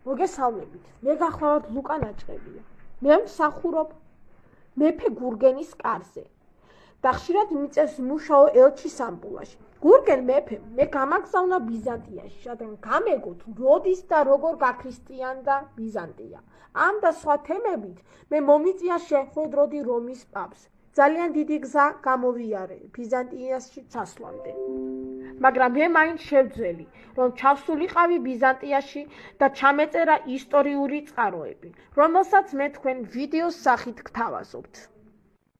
მოგესალმებით. მე გახლავთ ლუკა ნაჭყებია. მე მსახურობ მეფე გურგენის კარზე. და ხშირად მიწევს მუშაო ელჩის ამბულაში. გურგენ მეფემ მე გამაგზავნა ბიზანტიაში, რადგან გამეგოთ როდის და როგორ გაქრისტიანდა ბიზანტია. ამ და სხვა თემებით მე მომიწია შეხვედროდი რომის პაპს. ძალიან დიდი გზა გამოვიარე ბიზანტიაში ჩასვლამდე. მაგრამ მე მაინც შევძველი, რომ ჩავსულიყავი ბიზანტიაში და ჩამეწერა ისტორიული წყაროები, რომელსაც მე თქვენ ვიდეოს სახით გთავაზობთ.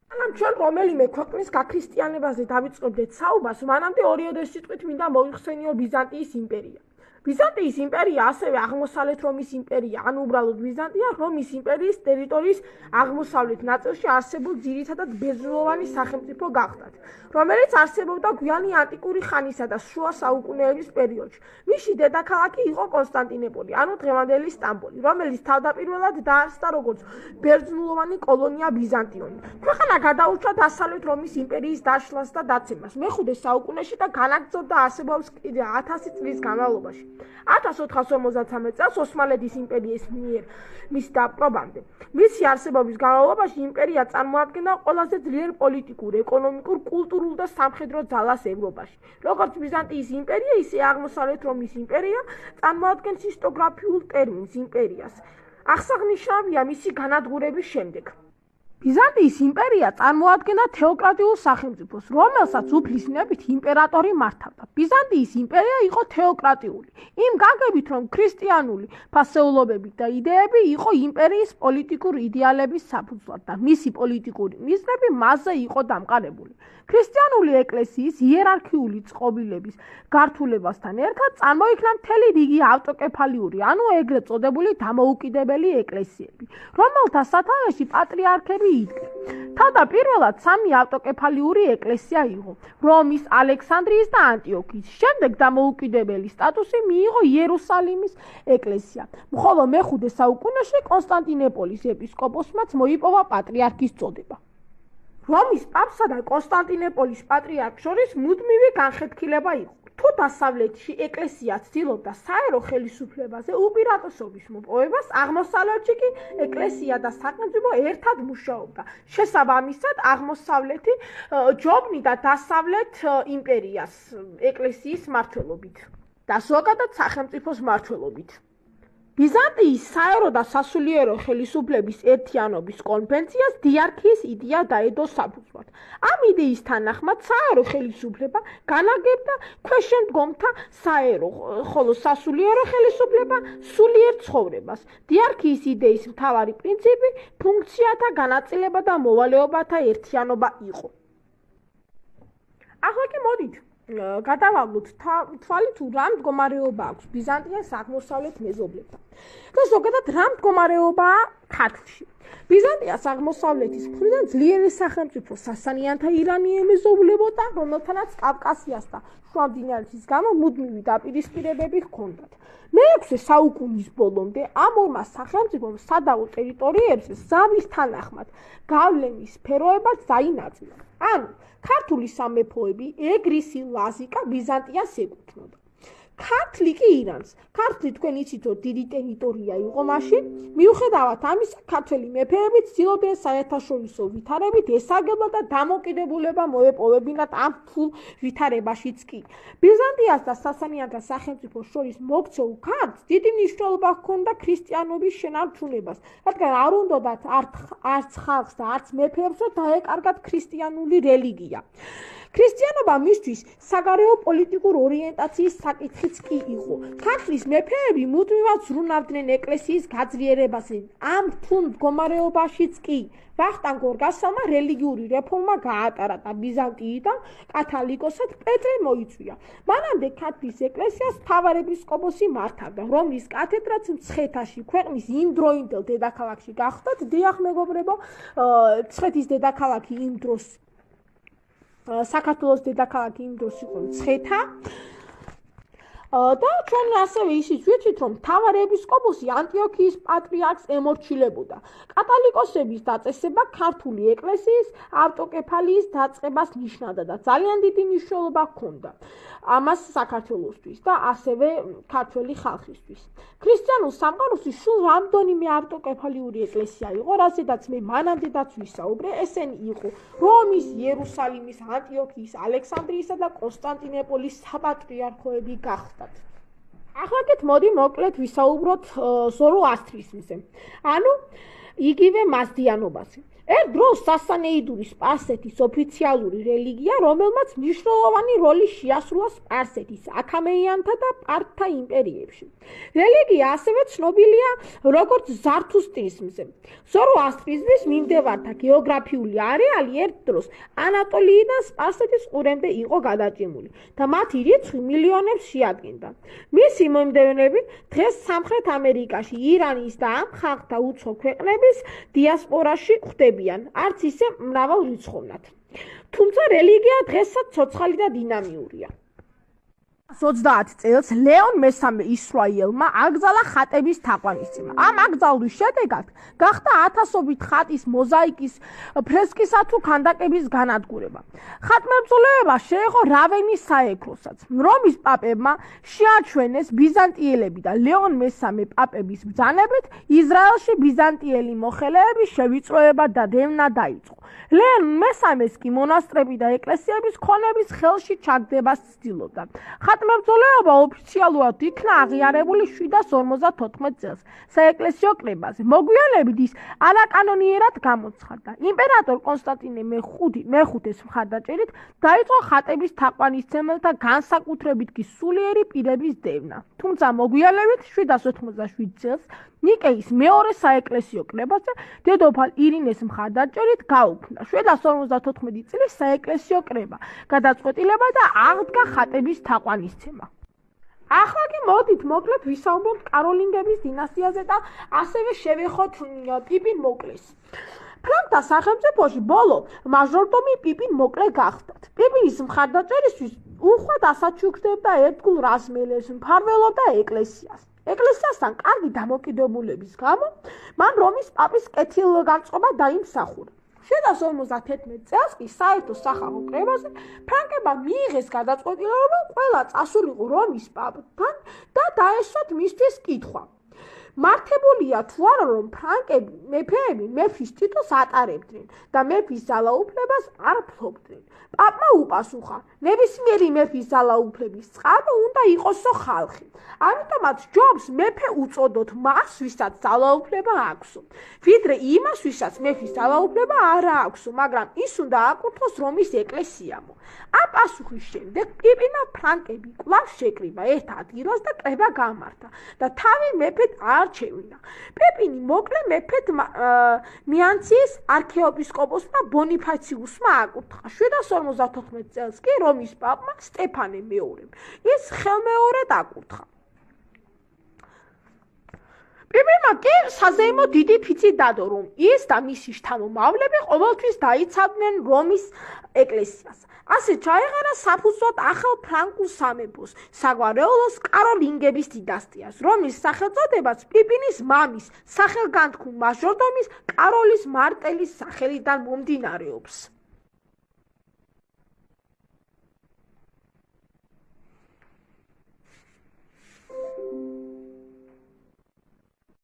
სანამ ჩვენ რომელიმე ქვეყნის გაქრისტიანებაზე დავიწყებდეთ საუბარს, მანამდე ორიოდე სიტყვით მინდა მოიხსენიო ბიზანტიის იმპერია. ბიზანტიის იმპერია ასევე აღმოსავლეთ რომის იმპერია, ან უბრალოდ ბიზანტია რომის იმპერიის ტერიტორიის აღმოსავლეთ ნაწილში არსებულ ძირითადად ბერძნულოვანი სახელმწიფო გახდათ, რომელიც არსებობდა გვიანი ანტიკური ხანისა და შუა საუკუნეების პერიოდში. მისი დედაქალაქი იყო კონსტანტინოპოლი, ანუ დღევანდელი სტამბოლი, რომელიც თავდაპირველად დაარსდა როგორც ბერძნულოვანი კოლონია ბიზანტიონი. ქვეყანა გადაურჩა დასავლეთ რომის იმპერიის დაშლას და დაცემას მე-5 საუკუნეში და განაგრძობდა არსებობს კიდევ 1000 წლის განმავლობაში. 1453 წელს ოსმალეთის იმპერიის მიერ მის დაპყრობამდე. მისი არსებობის განმავლობაში იმპერია წარმოადგენდა ყველაზე ძლიერ პოლიტიკურ, ეკონომიკურ, კულტურულ და სამხედრო ძალას ევროპაში. როგორც ბიზანტიის იმპერია, ისე აღმოსავლეთ რომის იმპერია წარმოადგენს ისტორიულ ტერმინს იმპერიას. აღსანიშნავია მისი განადგურების შემდეგ. ბიზანტიის იმპერია წარმოადგენდა თეოკრატიულ სახელმწიფოს, რომელსაც უფლისნებით იმპერატორი მართავდა. ბიზანტიის იმპერია იყო თეოკრატიული, იმ გაგებით, რომ ქრისტიანული ფასეულობები და იდეები იყო იმპერიის პოლიტიკურ იდეალების საფუძვლად და მისი პოლიტიკური მიზნები მასზე იყო დამყარებული. ქრისტიანული ეკლესიის იერარქიული წყობილების გართულებასთან ერთად წარმოიქმნა მთელი რიგი ავტოკეფალიური, ანუ ეგრეთ წოდებული დამოუკიდებელი ეკლესიები, რომელთა სათავეში პატრიარქები იდგნენ. თავდაპირველად 3 ავტოკეფალიური ეკლესია იყო: რომის, ალექსანდრიის და ანტიოქიის. შემდეგ დამოუკიდებელი სტატუსი მიიღო იერუსალიმის ეკლესიამ, ხოლო მე-5 საუკუნეში კონსტანტინოპოლის ეპისკოპოსმაც მოიპოვა პატრიარქის წოდება. რომის პაპსა და კონსტანტინოპოლის პატრიარქს შორის მუდმივი განხეთქილება იყო. თუ დასავლეთში ეკლესია ცდილობდა საერო ხელისუფლებაზე უპირატესობის მოპოვებას, აღმოსავლეთში კი ეკლესია და სახელმწიფო ერთად მუშაობდა. შესაბამისად, აღმოსავლეთი ჯობნიდა დასავლეთ იმპერიას ეკლესიის მმართველობით და ზოგადად სახელმწიფოს მმართველობით. ბიზანტიის საერო და სასულიერო ხელისუფლების ერთიანობის კონვენციას დიარქიის იდეა დაედო საფუძვლად. ამ იდეის თანახმად საერო ხელისუფლება განაგებდა ქვეშედგომთა საერო, ხოლო სასულიერო ხელისუფლება სულიერ ცხოვრებას. დიარქიის იდეის მთავარი პრინციპი ფუნქციათა განაწილება და მოვალეობათა ერთიანობა იყო. ახლა კი მოდით გადავავლოთ თვალი თუ რა მდგომარეობა აქვს ბიზანტიას აღმოსავლეთ მეზობლებთან და ზოგადად რა მდგომარეობაა ქართლში. ბიზანტიას აღმოსავლეთის მხრიდან ძლიერი სახელმწიფო სასანიანთა ირანი ემეზობლებოდა, რომელთანაც კავკასიას და შუა მდინარეთის გამო მუდმივი დაპირისპირებები ჰქონდათ. მე-6 საუკუნის ბოლომდე ამ ორმა სახელმწიფომ სადავო ტერიტორიებზე ზავის თანახმად გავლენის სფეროებად დაინაწილა. ანუ ქართული სამეფოები, ეგრისი, ლაზიკა ბიზანტიას ეკუთვნოდა. ქართლი კი ირანს. ქართლი თქვენ იცით, რომ დიდი ტერიტორია იყო მაშინ. მიუხედავად ამისა, ქართველი მეფეები ცდილობდნენ საერთაშორისო ვითარებით ესაგებლა და დამოკიდებულება მოეპოვებინათ ამ ფულ ვითარებაშიც კი. ბიზანტიას და სასანიანთა სახელმწიფოს შორის მოქცეულ ქართლს დიდი მნიშვნელობა ჰქონდა ქრისტიანობის შენარჩუნებას, რადგან არ უნდათ არც ხალხს და არც მეფეებს რომ დაეკარგათ ქრისტიანული რელიგია. ქრისტიანობა მისთვის საგარეო პოლიტიკურ ორიენტაციის საკითხიც კი იყო. ქართლის მეფეები მუდმივად ზრუნავდნენ ეკლესიის გაძლიერებაზე. ამ ფულ მდგომარეობაშიც კი ვახტანგ ორგასალმა რელიგიური რეფორმა გაატარა და ბიზანტიიდან კათალიკოსად პეტრე მოიწვია. მანამდე ქართლის ეკლესიას მთავარეპისკოპოსი მართავდა, რომლის კათედრაც მცხეთაში, ქვეყნის იმდროინდელ დედაქალაქში გახდათ. დიახ მეგობრებო, მცხეთის დედაქალაქი იმ დროს საქართველოს დედაქალაქი იმ დროს იყო მცხეთა. და ჩვენ ასევე ისიც ვიცით, რომ მთავარ ეპისკოპოსი ანტიოქიის პატრიარქს ემორჩილებოდა. კათოლიკოსების დაწესება ქართული ეკლესიის ავტოკეფალიის დაწყებას ნიშნავდა და ძალიან დიდი მნიშვნელობა ჰქონდა ამას საქართველოსთვის და ასევე ქართველი ხალხისთვის. ქრისტიანულ სამყაროში სულ რამდენიმე ავტოკეფალიური ეკლესია იყო, რასაც მე მანამდეაც ვისაუბრე, ესენი იყო რომის, იერუსალიმის, ანტიოქიის, ალექსანდრიისა და კონსტანტინოპოლის საპატრიარქოები გახდათ. ახლა მოდი მოკლედ ვისაუბროთ ზოროასტრის მზე. ანუ იგივე მასდიანობაზე. ერთ დროს სასანეიდური სპარსეთის ოფიციალური რელიგია, რომელმაც მნიშვნელოვანი როლი შეასრულა სპარსეთის, აქამეიანთა და პართთა იმპერიებში. რელიგია ასევე ცნობილია როგორც ზართუსტრიზმზე. ზოროასტრიზმის მიმდევართა გეოგრაფიული არეალი ერთ დროს ანატოლიიდან სპარსეთის ყურემდე იყო გადაჭიმული და მათი რიცხვი მილიონებს შეადგენდა. მისი მიმდევრები დღეს სამხრეთ ამერიკაში, ირანის და ამ ხალხთა უცხო ქვეყნების დიასპორაში ხვდებიან, არც ისე მრავალრიცხოვნად. თუმცა რელიგია დღესაც ცოცხალი და დინამიურია. 30 წელს ლეონ მესამე ისრაელმა აკრძალა ხატების თაყვანისცემა. ამ აკრძალვის შედეგად გახდა ათასობით ხატის, მოზაიკის, ფრესკისა თუ ქანდაკების განადგურება. ხატმებრძოლეობა შეეხო რავენის საექროსაც. რომის პაპებმა შეაჩვენეს ბიზანტიელები და ლეონ მესამე პაპების ბრძანებით ისრაელში ბიზანტიელი მოხელეების შევიწროება და დევნა დაიწყო. ლეონ მესამეს კი მონასტრები და ეკლესიების ქონების ხელში ჩაგდებას ცდილობდა. ხატმებრძოლეობა ოფიციალურად იქნა აღიარებული 754 წელს საეკლესიო კრებაზე. მოგვიანებით ის არაკანონიერად გამოცხადდა. იმპერატორ კონსტანტინე მეხუთეს მხარდაჭერით დაიწყო ხატების თაყვანისცემელთა განსაკუთრებით კი სულიერი პირების დევნა. თუმცა მოგვიანებით 787 წელს ნიკეის მეორე საეკლესიო კრებაზე დედოფალ ირინეს მხარდაჭერით გაუქმდა. 754 წლის საეკლესიო კრება გადაწყვეტილება და აღდგა ხატების თაყვანისცემა. ახლა კი მოდით მოკლედ ვისაუბროთ კაროლინგების დინასტიაზე და ასევე შევეხოთ პიპინ მოკლეს. ფრანკთა სახელმწიფოში ბოლო მაჟორდომი პიპინ მოკლე გახდათ. პიპინის მხარდაჭერისთვის უხვად ასაჩუქრებდა ერთგულ რაზმელებს, მფარველობდა ეკლესიას. ეკლესიასთან კარგი დამოკიდებულების გამო მან რომის პაპის კეთილგანწყობა დაიმსახურა. 751 წელს კი საერთო სახალხო კრებაზე ფრანკებმა მიიღეს გადაწყვეტილება ყველა წასულიყო რომის პაპთან და დაესვათ მისთვის კითხვა. მართებულია თუ არა რომ ფრანკები მეფეები მეფის ტიტულს ატარებდნენ და მეფის ძალაუფლებას არ ფლობდნენ. პაპმა უპასუხა, ნებისმიერი მეფის ძალაუფლების წყარო უნდა იყოსო ხალხი. ამიტომაც ჯობს მეფე უწოდოთ მას, ვისაც ძალაუფლება აქვსო, ვიდრე იმას, ვისაც მეფის ძალაუფლება არ აქვსო, მაგრამ ის უნდა აკურთხოს რომის ეკლესიამო. ამ პასუხის შემდეგ პიპინმა ფრანკები კვლავ შეკრიბა ერთ ადგილას და კრება გამართა და თავი მეფედ არჩევინა. პიპინი მოკლე მეფედ მიანციის არქიეპისკოპოსმა ბონიფაციუსმა აკურთხა. 754 წელს კი რომის პაპმა სტეფანე მეორემ ის ხელმეორედ აკურთხა. პიპინმა კი საზეიმო დიდი ფიცი დადო, რომ ის და მისი შთამომავლები ყოველთვის დაიცავდნენ რომის ეკლესიას. ასე ჩაეღარა საფუძვლად ახალ ფრანკულ სამეფოს, საგვარეულოს კაროლინგების დინასტიას, რომლის სახელწოდებაც პიპინის მამის სახელგანთქმულ მაჟორდომის კაროლის მარტელის სახელიდან მომდინარეობს.